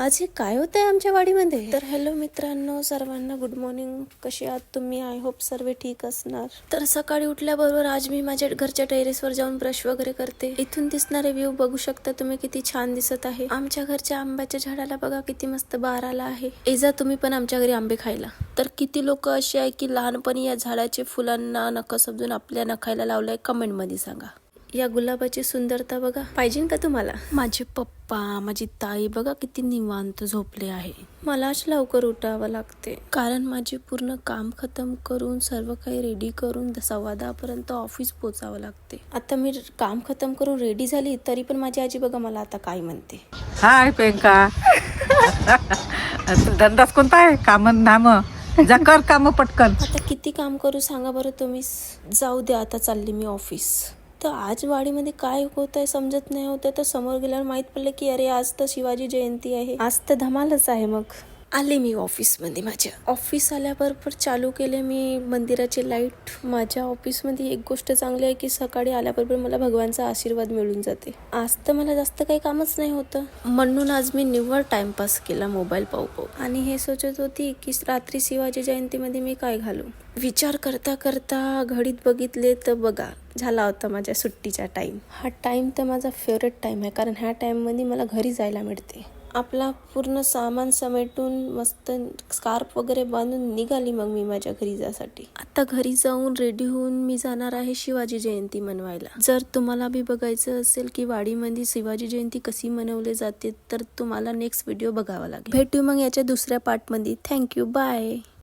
आज हे काय होतंय आमच्या वाडीमध्ये? तर हॅलो मित्रांनो, सर्वांना गुड मॉर्निंग. कसे आहात तुम्ही? आय होप सर्व ठीक असणार. तर सकाळी उठल्याबरोबर आज मी माझ्या घरच्या टेरेसवर जाऊन ब्रश वगैरे करते. इथून दिसणारे व्ह्यू बघू शकता तुम्ही, किती छान दिसत आहे. आमच्या घरच्या आंब्याच्या झाडाला बघा किती मस्त बहार आला आहे. एजा तुम्ही पण आमच्या घरी आंबे खायला. तर किती लोक असे आहे की लहानपणी या झाडाचे फुलांना नख समजून आपल्या नखायला लावलंय? कमेंट मध्ये सांगा. या गुलाबाची सुंदरता बघा, पाहिजे का तुम्हाला? माझे पप्पा, माझी ताई बघा किती निवांत झोपले आहे. मलाच लवकर उठावं लागते, कारण माझे पूर्ण काम खतम करून सर्व काही रेडी करून 10:15 पर्यंत ऑफिस पोचावं लागते. आता मी काम खतम करून रेडी झाली तरी पण माझी आजी बघा मला आता काय म्हणते. हाय प्रियंका. धंदाच कोणता आहे? काम नाम जा, कर काम पटकन. आता किती काम करू सांगा बरं तुम्ही. जाऊ दे, आता चालली मी ऑफिस. तर आज वाडीमध्ये काय होत आहे समजत नाही होतं. तर समोर गेल्यावर माहित पडलं की अरे आज तर शिवाजी जयंती आहे. आज तर धमालच आहे. मग आले मी ऑफिसमध्ये. माझ्या ऑफिस आल्याबरोबर चालू केले मी मंदिराचे लाईट. माझ्या ऑफिसमध्ये एक गोष्ट चांगली आहे की सकाळी आल्याबरोबर मला भगवानचा आशीर्वाद मिळून जाते. आज तर मला जास्त काही कामच नाही होतं, म्हणून आज मी निव्वळ टाइमपास केला मोबाईल पाहू. आणि हे सोचत होती की रात्री शिवाजी जयंतीमध्ये मी काय घालू. विचार करता करता घडीत बघितले तर बघा झाला होता माझ्या सुट्टीचा टाइम. हा टाइम तर माझा फेवरेट टाइम आहे, कारण ह्या टाइममध्ये मला घरी जायला मिळते. आपला पूर्ण सामान समेटून मस्त स्कार्फ वगैरे बांधून निघाली मग मी माझ्या घरी जासाठी. आता घरी जाऊन रेडी होऊन मी जाणार आहे शिवाजी जयंती मनवायला. जर तुम्हाला बी बघायचं असेल की वाडीमध्ये शिवाजी जयंती कशी मनवली जाते तर तुम्हाला नेक्स्ट व्हिडिओ बघावा लागेल. भेटू मग याच्या दुसऱ्या पार्टमध्ये. Thank you, bye.